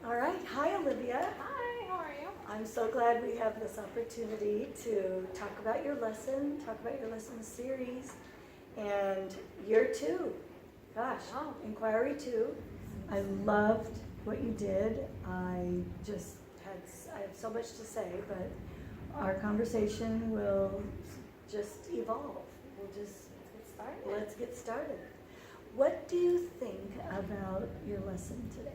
All right. Hi, Olivia. Hi, how are you? I'm so glad we have this opportunity to talk about your lesson series, and year two. Gosh, Wow. Inquiry 2. I loved what you did. I have so much to say, but our conversation will just evolve. Let's get started. What do you think about your lesson today?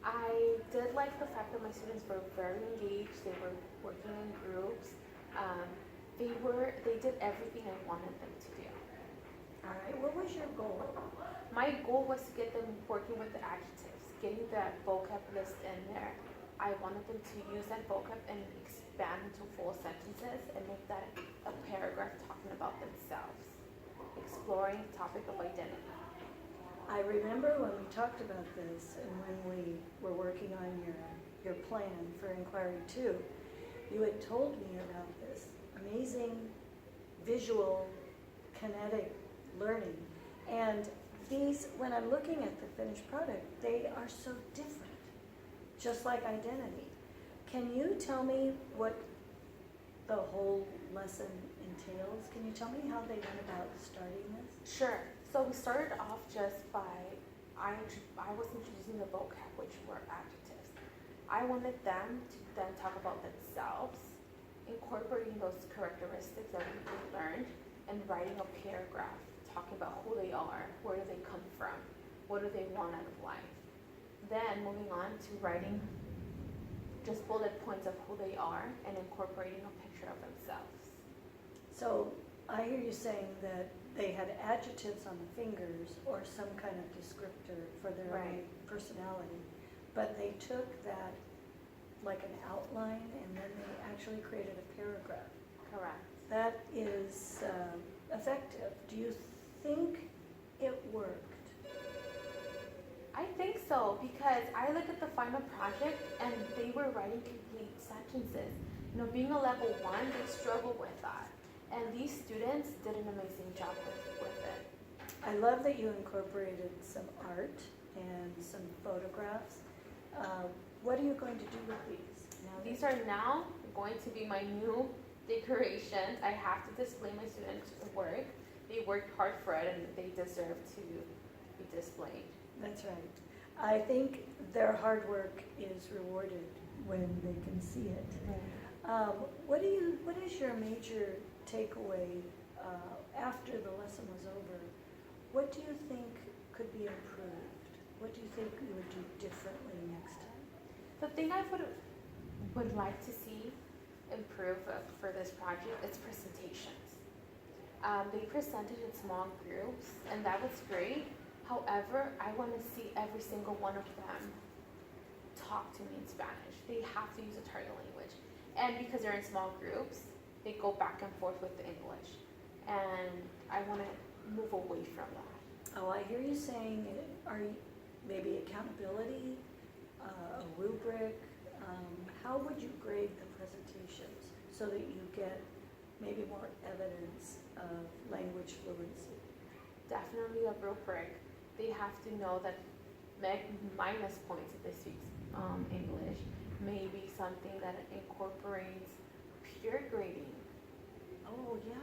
I did like the fact that my students were very engaged. They were working in groups. Um, they did everything I wanted them to do. All right, what was your goal? My goal was to get them working with the adjectives, getting that vocab list in there. I wanted them to use that vocab and expand into full sentences and make that a paragraph talking about themselves, exploring the topic of identity. I remember when we talked about this and when we were working on your plan for Inquiry 2, you had told me about this amazing visual kinetic learning. And these, when I'm looking at the finished product, they are so different, just like identity. Can you tell me what the whole lesson entails? Can you tell me how they went about starting this? Sure. So we started off just by, I was introducing the vocab, which were adjectives. I wanted them to then talk about themselves, incorporating those characteristics that we learned, and writing a paragraph talking about who they are, where do they come from, what do they want out of life. Then moving on to writing just bullet points of who they are and incorporating a picture of themselves. So I hear you saying that they had adjectives on the fingers or some kind of descriptor for their own personality, but they took that like an outline and then they actually created a paragraph. Correct. That is effective. Do you think it worked? I think so, because I look at the final project and they were writing complete sentences. You know, being a level 1, they struggle with that. And these students did an amazing job with it. I love that you incorporated some art and some photographs. What are you going to do with these? These are now going to be my new decorations. I have to display my students' work. They worked hard for it and they deserve to be displayed. That's right. I think their hard work is rewarded when they can see it. What is your major takeaway after the lesson was over? What do you think could be improved? What do you think you would do differently next time? The thing I would like to see improve for this project is presentations. They presented in small groups and that was great. However, I want to see every single one of them talk to me in Spanish. They have to use a target language. And because they're in small groups, they go back and forth with the English. And I want to move away from that. Oh, I hear you saying, maybe accountability, a rubric. How would you grade the presentations so that you get maybe more evidence of language fluency? Definitely a rubric. They have to know that minus points if they speak English, maybe something that incorporates peer grading. Oh, yeah.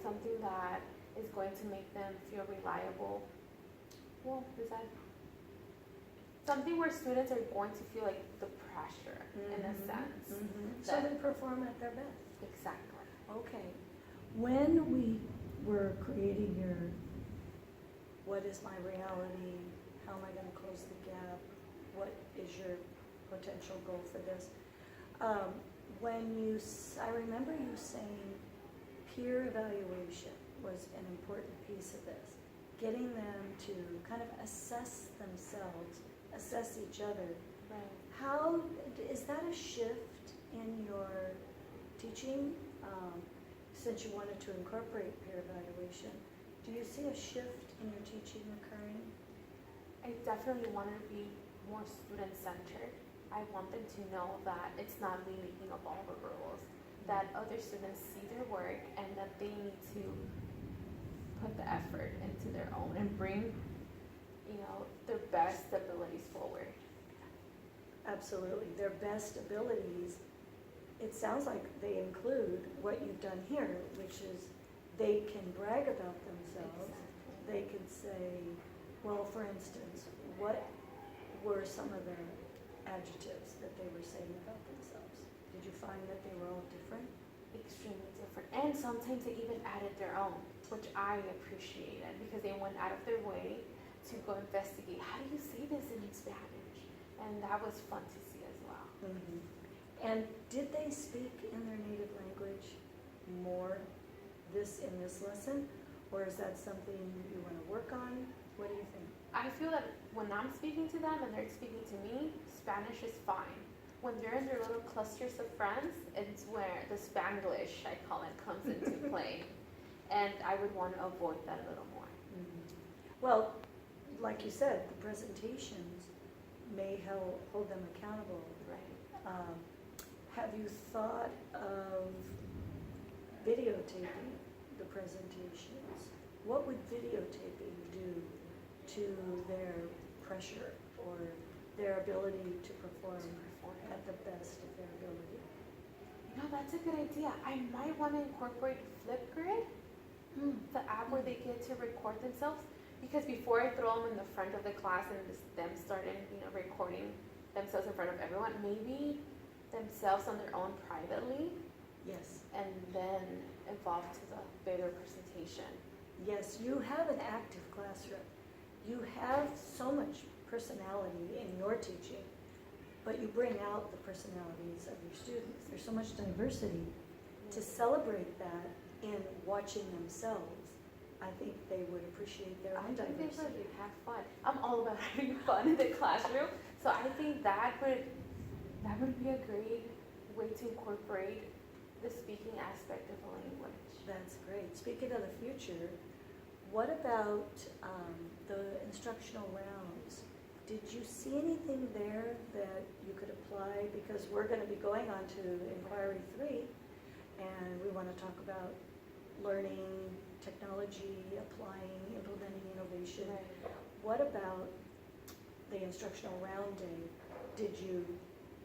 Something that is going to make them feel reliable. Well, is that something where students are going to feel like the pressure in a sense? So they perform at their best. Exactly. Okay. When we were creating your what is my reality, how am I going to close the gap, what is your potential goal for this? I remember you saying peer evaluation was an important piece of this, getting them to kind of assess themselves, assess each other. Right. How, is that a shift in your teaching, since you wanted to incorporate peer evaluation? Do you see a shift in your teaching occurring? I definitely want it to be more student-centered. I want them to know that it's not me making up all the rules, that other students see their work and that they need to put the effort into their own and bring, their best abilities forward. absolutely. Their best abilities, it sounds like they include what you've done here, which is they can brag about themselves. Exactly. They can say, well, for instance, what were some of the adjectives that they were saying about themselves? Did you find that they were all different? Extremely different. And sometimes they even added their own, which I appreciated because they went out of their way to go investigate, how do you say this in Spanish? And that was fun to see as well. Mm-hmm. And did they speak in their native language more in this lesson? Or is that something you want to work on? What do you think? I feel that when I'm speaking to them and they're speaking to me, Spanish is fine. When they're in their little clusters of friends, it's where the Spanglish, I call it, comes into play. And I would want to avoid that a little more. Mm-hmm. Well, like you said, the presentations may hold them accountable. Right. Have you thought of videotaping the presentations? What would videotaping do to their pressure or their ability to perform at the best of their ability? You know, that's a good idea. I might want to incorporate Flipgrid, the app where they get to record themselves. Because before I throw them in the front of the class and them starting, recording themselves in front of everyone, maybe themselves on their own privately. Yes. And then evolve to the bigger presentation. Yes, you have an active classroom. You have so much personality in your teaching, but you bring out the personalities of your students. There's so much diversity. To celebrate that in watching themselves, I think they would appreciate their own I think they diversity. would have fun. I'm all about having fun in the classroom, so I think that would be a great way to incorporate the speaking aspect of the language. That's great. Speaking of the future, what about the instructional rounds? Did you see anything there that you could apply? Because we're going to be going on to Inquiry 3, and we want to talk about learning, technology, applying, implementing innovation. Right. What about the instructional round day did you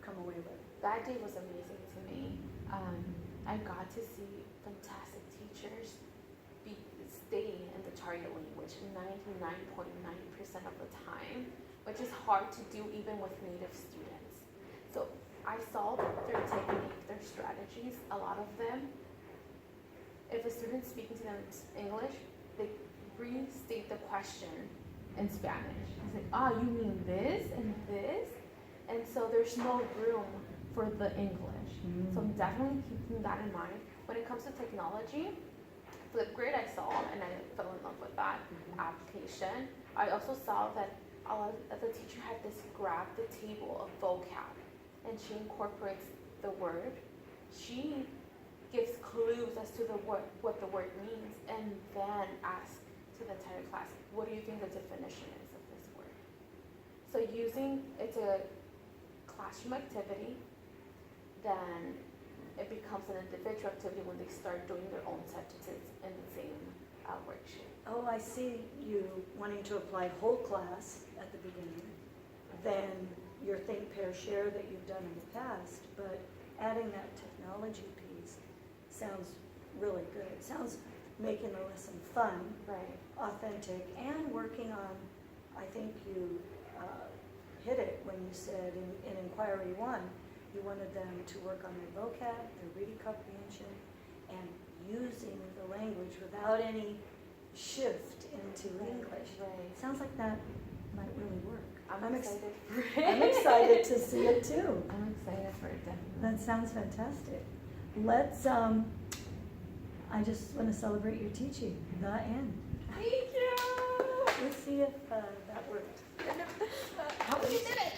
come away with? That day was amazing to me. I got to see fantastic teachers stay in the target language 99.9% of the time, which is hard to do even with native students. So I saw their technique, their strategies, a lot of them. If a student's speaking to them in English, they restate the question in Spanish. It's like, you mean this and this? And so there's no room for the English. So I'm definitely keeping that in mind. When it comes to technology, Flipgrid I saw and I fell in love with that application. I also saw that a lot of the teacher had this grab the table of vocab, and she incorporates the word. She gives clues as to what the word means, and then asks to the entire class, what do you think the definition is of this word? So it's a classroom activity, then it becomes an individual activity when they start doing their own sentences in the same worksheet. Oh, I see you wanting to apply whole class at the beginning, then your think, pair, share that you've done in the past, but adding that technology piece sounds really good. It sounds making the lesson fun, Right. authentic, and working on, I think you hit it when you said in Inquiry 1, you wanted them to work on their vocab, their reading comprehension, and using the language without any shift into English. Right. Sounds like that might really work. I'm excited for it. I'm excited to see it too. I'm excited for it, definitely. That sounds fantastic. Let's, I just want to celebrate your teaching, the end. Thank you! Let's see if that worked. How you did it!